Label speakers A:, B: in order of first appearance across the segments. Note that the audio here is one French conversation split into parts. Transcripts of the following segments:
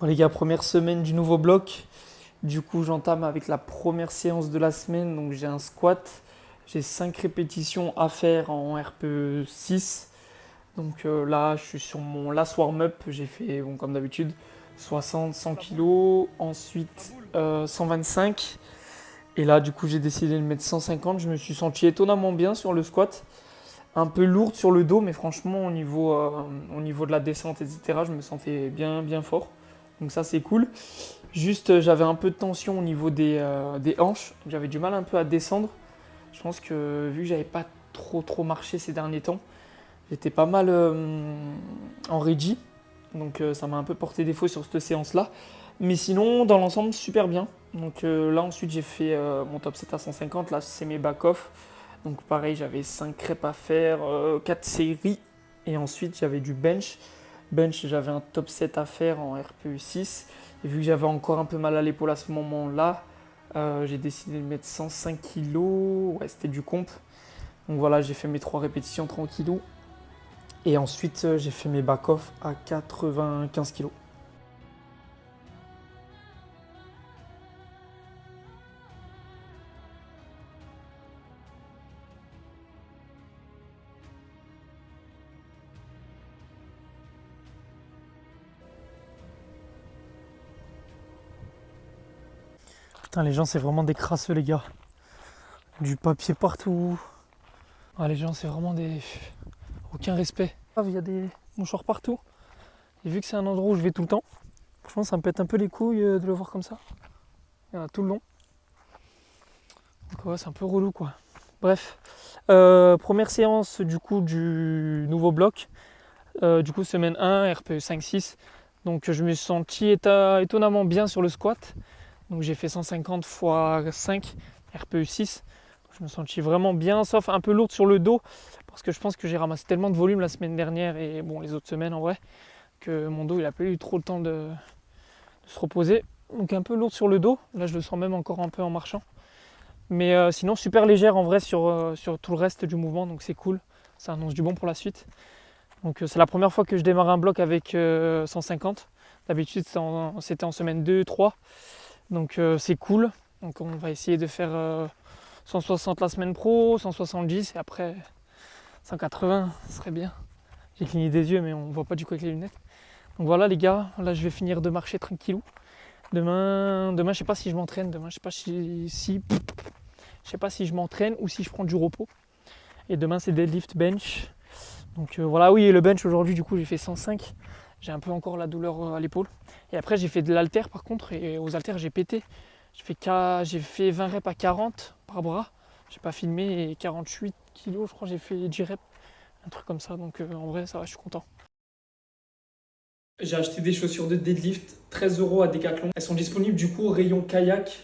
A: Bon, les gars, première semaine du nouveau bloc. Du coup, j'entame avec la première séance de la semaine. Donc, j'ai un squat. J'ai 5 répétitions à faire en RPE 6. Donc là, je suis sur mon last warm-up. J'ai fait, bon, comme d'habitude, 60, 100 kilos. Ensuite, 125. Et là, du coup, j'ai décidé de mettre 150. Je me suis senti étonnamment bien sur le squat. Un peu lourde sur le dos, mais franchement, au niveau de la descente, etc., je me sentais bien, bien fort. Donc ça, c'est cool. Juste, j'avais un peu de tension au niveau des hanches. J'avais du mal un peu à descendre. Je pense que vu que j'avais pas trop marché ces derniers temps, j'étais pas mal en ready. Donc ça m'a un peu porté défaut sur cette séance-là. Mais sinon, dans l'ensemble, super bien. Donc là, ensuite, j'ai fait mon top 7 à 150. Là, c'est mes back-off. Donc pareil, j'avais 5 reps à faire, 4 séries. Et ensuite, j'avais du bench. Bench, j'avais un top 7 à faire en RPE 6. Et vu que j'avais encore un peu mal à l'épaule à ce moment-là, j'ai décidé de mettre 105 kilos. Ouais, c'était du comp. Donc voilà, j'ai fait mes 3 répétitions tranquillou. Et ensuite, j'ai fait mes back-off à 95 kilos. Putain, les gens, c'est vraiment des crasseux, les gars. Du papier partout. Ah, les gens, c'est vraiment des... Aucun respect. Il y a des mouchoirs partout. Et vu que c'est un endroit où je vais tout le temps, franchement, ça me pète un peu les couilles de le voir comme ça. Il y en a tout le long. Donc ouais, c'est un peu relou, quoi. Bref. Première séance, du coup, du nouveau bloc. Du coup, semaine 1, RPE 5-6. Donc je me suis senti étonnamment bien sur le squat. Donc j'ai fait 150 x 5 RPE 6. Je me sentis vraiment bien, sauf un peu lourde sur le dos, parce que je pense que j'ai ramassé tellement de volume la semaine dernière et bon les autres semaines en vrai, que mon dos il a pas eu trop le temps de se reposer. Donc un peu lourde sur le dos. Là je le sens même encore un peu en marchant. Mais sinon super légère en vrai sur tout le reste du mouvement, donc c'est cool. Ça annonce du bon pour la suite. Donc c'est la première fois que je démarre un bloc avec 150. D'habitude c'était en semaine 2, 3. Donc c'est cool. Donc on va essayer de faire 160 la semaine pro, 170 et après 180, ce serait bien. J'ai cligné des yeux mais on voit pas du coup avec les lunettes. Donc voilà les gars, là je vais finir de marcher tranquillou. Demain je sais pas si je m'entraîne, demain je sais pas je sais pas si je m'entraîne ou si je prends du repos. Et demain c'est deadlift bench. Donc voilà, oui, et le bench aujourd'hui du coup j'ai fait 105. J'ai un peu encore la douleur à l'épaule. Et après j'ai fait de l'haltère par contre et aux haltères j'ai pété. J'ai fait 20 reps à 40 par bras. J'ai pas filmé et 48 kilos, je crois, j'ai fait 10 reps. Un truc comme ça. Donc en vrai, ça va, je suis content. J'ai acheté des chaussures de deadlift, 13 euros à Decathlon. Elles sont disponibles du coup au rayon kayak.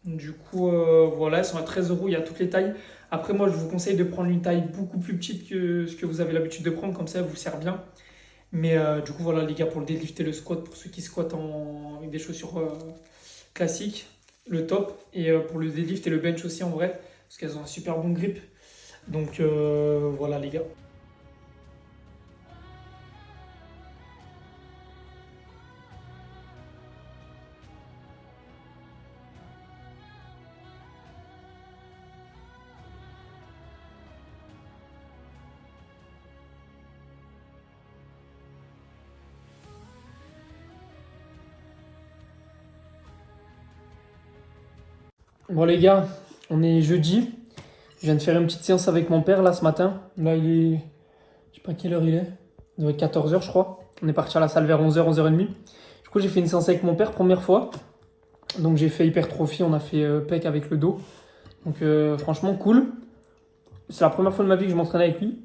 A: Du coup, voilà, elles sont à 13 euros, il y a toutes les tailles. Après, moi, je vous conseille de prendre une taille beaucoup plus petite que ce que vous avez l'habitude de prendre, comme ça, elle vous sert bien. Mais du coup, voilà, les gars, pour le deadlift et le squat, pour ceux qui squattent avec des chaussures classiques, le top. Et pour le deadlift et le bench aussi, en vrai, parce qu'elles ont un super bon grip. Donc voilà, les gars. Bon, les gars, on est jeudi. Je viens de faire une petite séance avec mon père là ce matin. Là, il est. Je sais pas quelle heure il est. Il doit être 14h, je crois. On est parti à la salle vers 11h, 11h30. Du coup, j'ai fait une séance avec mon père, première fois. Donc, j'ai fait hypertrophie. On a fait pec avec le dos. Donc, franchement, cool. C'est la première fois de ma vie que je m'entraîne avec lui.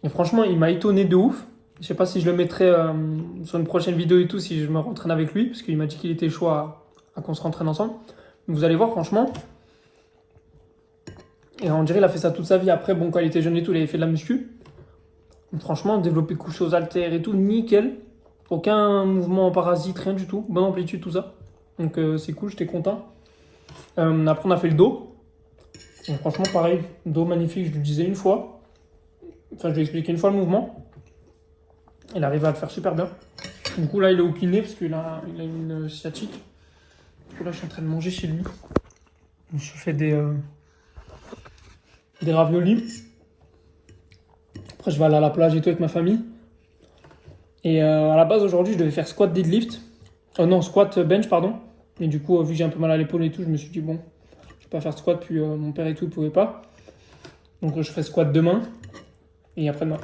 A: Et franchement, il m'a étonné de ouf. Je sais pas si je le mettrai sur une prochaine vidéo et tout, si je me rentraîne avec lui. Parce qu'il m'a dit qu'il était chaud à qu'on se rentraîne ensemble. Donc, vous allez voir, franchement. Et on dirait qu'il a fait ça toute sa vie. Après, bon, quand il était jeune et tout, il avait fait de la muscu. Donc, franchement, développer couché aux haltères et tout, nickel. Aucun mouvement parasite, rien du tout. Bonne amplitude, tout ça. Donc c'est cool, j'étais content. Après, on a fait le dos. Donc, franchement, pareil, dos magnifique, je lui disais une fois. Enfin, je lui ai expliqué une fois le mouvement. Il arrive à le faire super bien. Du coup, là, il est au kiné parce qu'il a une sciatique. Du coup, là, je suis en train de manger chez lui. Je fais des raviolis. Après, je vais aller à la plage et tout avec ma famille. Et à la base, aujourd'hui, je devais faire squat deadlift. Non, squat bench, pardon. Et du coup, vu que j'ai un peu mal à l'épaule et tout, je me suis dit, bon, je vais pas faire squat. Puis mon père et tout, il pouvait pas. Donc, je ferai squat demain. Et après-demain.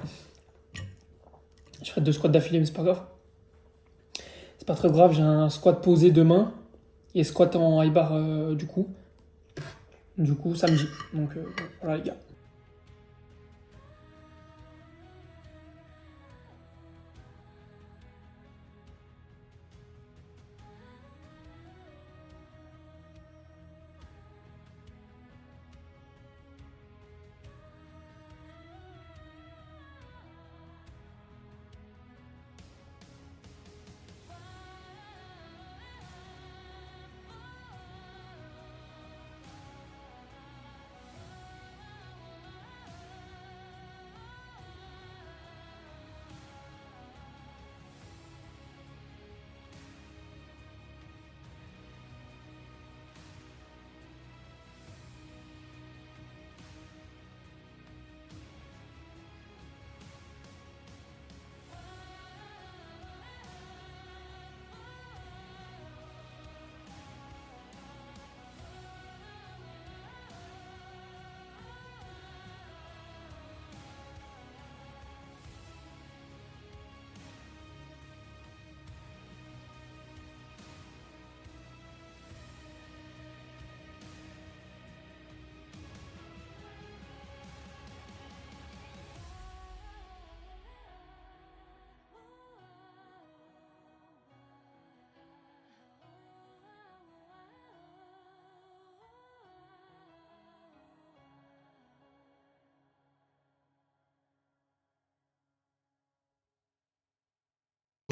A: Je ferai 2 squats d'affilée, mais c'est pas grave. C'est pas très grave, j'ai un squat posé demain. Et squat en high bar, du coup. Du coup, samedi. Donc, voilà, les gars.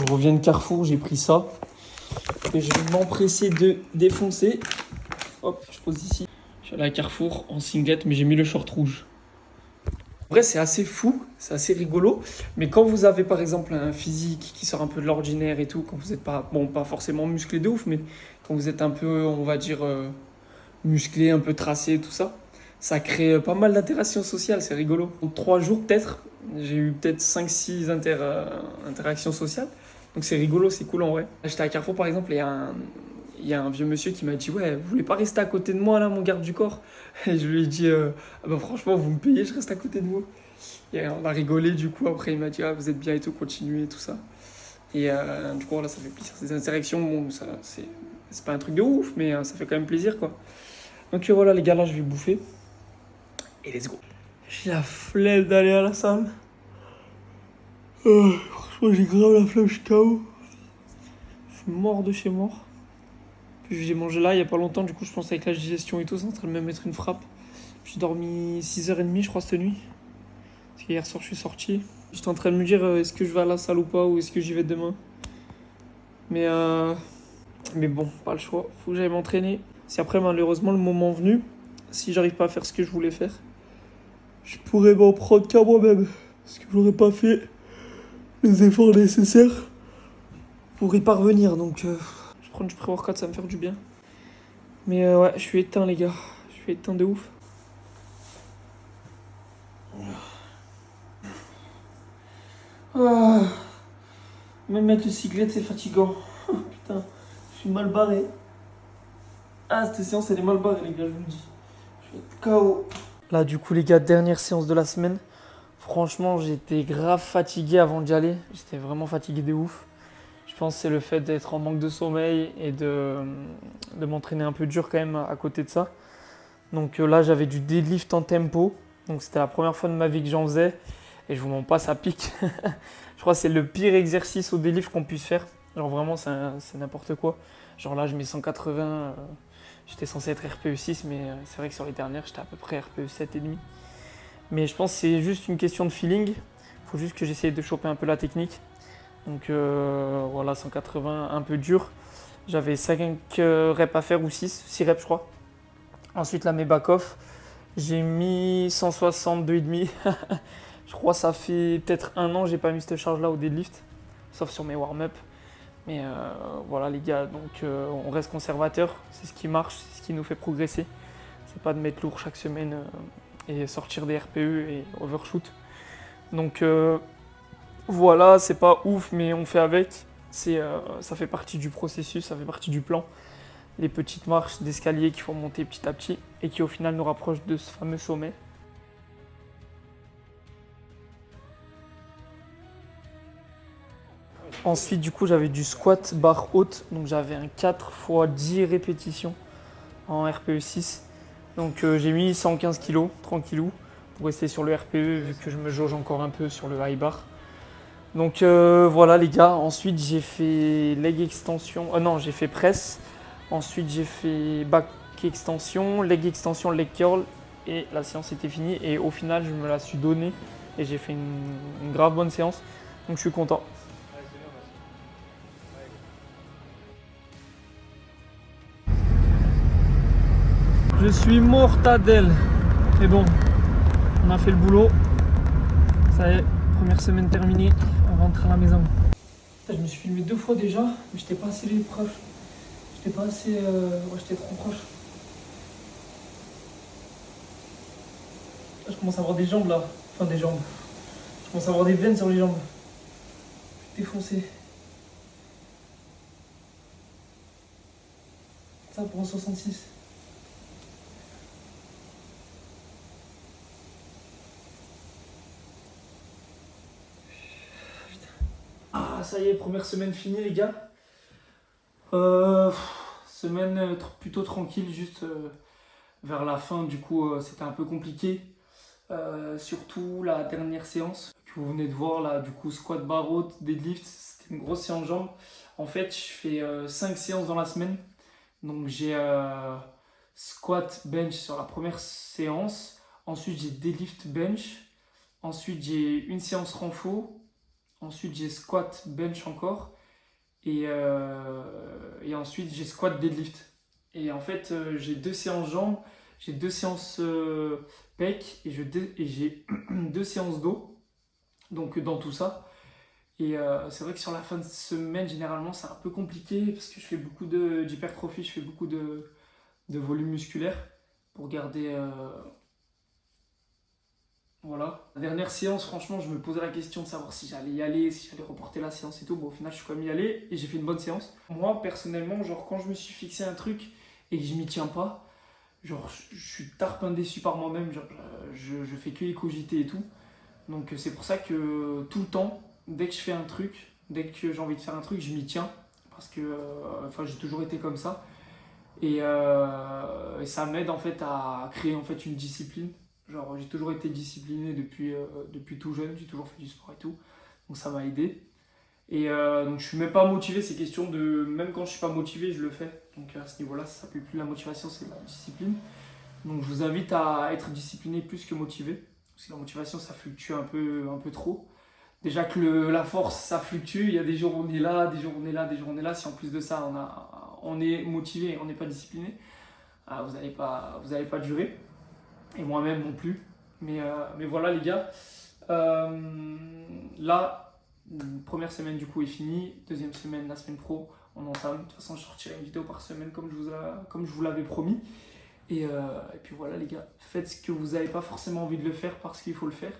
A: Je reviens de Carrefour, j'ai pris ça. Et je vais m'empresser de défoncer. Hop, je pose ici. Je suis allé à Carrefour en singlet, mais j'ai mis le short rouge. En vrai, c'est assez fou, c'est assez rigolo. Mais quand vous avez par exemple un physique qui sort un peu de l'ordinaire et tout, quand vous n'êtes pas, bon, pas forcément musclé de ouf, mais quand vous êtes un peu, on va dire, musclé, un peu tracé, tout ça, ça crée pas mal d'interactions sociales, c'est rigolo. En 3 jours peut-être, j'ai eu peut-être 5-6 interactions sociales. Donc c'est rigolo, c'est cool en vrai. J'étais à Carrefour par exemple, et il y a un vieux monsieur qui m'a dit ouais, vous voulez pas rester à côté de moi là, mon garde du corps? Et je lui ai dit ah bah franchement, vous me payez, je reste à côté de vous. Et on a rigolé du coup, après il m'a dit ah vous êtes bien et tout, continuez et tout ça. Et du coup là ça fait plaisir. Ces interactions, bon, ça, c'est pas un truc de ouf, mais ça fait quand même plaisir quoi. Donc voilà les gars, là je vais bouffer. Et let's go. J'ai la flemme d'aller à la salle. Franchement j'ai grave la flemme, je suis KO. Je suis mort de chez mort. Puis j'ai mangé là il y a pas longtemps, du coup je pense avec la digestion et tout, c'est en train de me mettre une frappe. J'ai dormi 6h30 je crois cette nuit. Parce qu'hier soir je suis sorti. J'étais en train de me dire est-ce que je vais à la salle ou pas, ou est-ce que j'y vais demain. Mais bon, pas le choix, faut que j'aille m'entraîner. Si après malheureusement le moment venu, si j'arrive pas à faire ce que je voulais faire, je pourrais m'en prendre qu'à moi-même. Parce que j'aurais pas fait les efforts nécessaires pour y parvenir. Donc je prends du pré-workout, ça va me faire du bien. Mais ouais, je suis éteint les gars. Je suis éteint de ouf. Ah. Même mettre le cyclette, c'est fatigant. Putain, je suis mal barré. Ah, cette séance, elle est mal barrée, les gars, je vous le dis. Je vais être KO. Là, du coup, les gars, dernière séance de la semaine. Franchement, j'étais grave fatigué avant d'y aller. J'étais vraiment fatigué de ouf. Je pense que c'est le fait d'être en manque de sommeil et de m'entraîner un peu dur quand même à côté de ça. Donc là, j'avais du deadlift en tempo. Donc c'était la première fois de ma vie que j'en faisais. Et je vous mens pas, ça pique. Je crois que c'est le pire exercice au deadlift qu'on puisse faire. Genre vraiment, c'est n'importe quoi. Genre là, je mets 180. J'étais censé être RPE 6, mais c'est vrai que sur les dernières, j'étais à peu près RPE 7,5. Mais je pense que c'est juste une question de feeling. Il faut juste que j'essaye de choper un peu la technique. Donc voilà, 180, un peu dur. J'avais 5 reps à faire ou 6 reps je crois. Ensuite là mes back-off, j'ai mis 162,5. Je crois que ça fait peut-être 1 an que j'ai pas mis cette charge là au deadlift. Sauf sur mes warm-up. Mais voilà les gars, donc on reste conservateur, c'est ce qui marche, c'est ce qui nous fait progresser. C'est pas de mettre lourd chaque semaine et sortir des RPE et overshoot. Donc voilà, c'est pas ouf, mais on fait avec. Ça fait partie du processus, ça fait partie du plan. Les petites marches d'escalier qu'il faut monter petit à petit et qui au final nous rapprochent de ce fameux sommet. Ensuite, du coup, j'avais du squat barre haute, donc j'avais un 4 x 10 répétitions en RPE 6. Donc j'ai mis 115 kg, tranquillou, pour rester sur le RPE vu que je me jauge encore un peu sur le high bar. Donc voilà les gars, ensuite j'ai fait leg extension, non j'ai fait presse, ensuite j'ai fait back extension, leg curl et la séance était finie et au final je me la suis donnée et j'ai fait une grave bonne séance, donc je suis content. Je suis mortadelle. Mais bon, on a fait le boulot. Ça y est, première semaine terminée. On rentre à la maison. Je me suis filmé 2 fois déjà, mais j'étais pas assez proche. J'étais pas assez. Ouais, j'étais trop proche. Là, je commence à avoir des jambes là. Enfin, des jambes. Je commence à avoir des veines sur les jambes. Je suis défoncé. Ça pour un 66. Ah, ça y est, première semaine finie, les gars. Semaine plutôt tranquille, juste vers la fin, du coup, c'était un peu compliqué. Surtout la dernière séance que vous venez de voir, là, du coup, squat bar haute, deadlift, c'était une grosse séance de jambes. En fait, je fais 5 séances dans la semaine. Donc, j'ai squat bench sur la première séance. Ensuite, j'ai deadlift bench. Ensuite, j'ai une séance renfo. Ensuite, j'ai squat bench encore. Et ensuite, j'ai squat deadlift. Et en fait, j'ai 2 séances jambes, j'ai 2 séances pec et j'ai 2 séances dos. Donc, dans tout ça. Et c'est vrai que sur la fin de semaine, généralement, c'est un peu compliqué parce que je fais beaucoup d'hypertrophie, je fais beaucoup de volume musculaire pour garder. Voilà. La dernière séance, franchement, je me posais la question de savoir si j'allais y aller, si j'allais reporter la séance et tout. Bon, au final, je suis quand même y allé et j'ai fait une bonne séance. Moi, personnellement, genre, quand je me suis fixé un truc et que je m'y tiens pas, genre, je suis tarpin déçu par moi-même. Genre, je fais que y cogiter et tout. Donc, c'est pour ça que tout le temps, dès que je fais un truc, dès que j'ai envie de faire un truc, je m'y tiens. Parce que, enfin, j'ai toujours été comme ça. Et ça m'aide en fait à créer en fait une discipline. Genre j'ai toujours été discipliné depuis tout jeune, j'ai toujours fait du sport et tout. Donc ça m'a aidé. Et donc je suis même pas motivé, c'est question de... Même quand je suis pas motivé, je le fais. Donc à ce niveau-là, ça s'appelle plus la motivation, c'est la discipline. Donc je vous invite à être discipliné plus que motivé. Parce que la motivation, ça fluctue un peu trop. Déjà que la force, ça fluctue. Il y a des jours où on est là, des jours où on est là, des jours où on est là. Si en plus de ça, on est motivé et on n'est pas discipliné, vous allez pas durer. Et moi-même non plus. Mais voilà les gars. Là, première semaine du coup est finie. Deuxième semaine, la semaine pro, on entame. De toute façon, je sortirai une vidéo par semaine comme je vous l'avais promis. Et puis voilà les gars, faites ce que vous n'avez pas forcément envie de le faire parce qu'il faut le faire.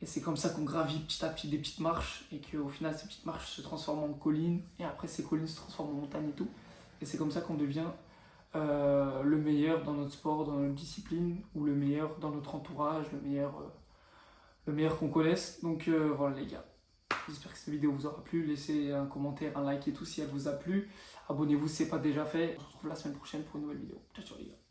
A: Et c'est comme ça qu'on gravit petit à petit des petites marches et qu'au final ces petites marches se transforment en collines et après ces collines se transforment en montagnes et tout. Et c'est comme ça qu'on devient le meilleur dans notre sport, dans notre discipline ou le meilleur dans notre entourage, le meilleur qu'on connaisse. Donc voilà les gars, j'espère que cette vidéo vous aura plu. Laissez un commentaire, un like et tout si elle vous a plu. Abonnez-vous si ce n'est pas déjà fait. On se retrouve la semaine prochaine pour une nouvelle vidéo. Ciao ciao les gars.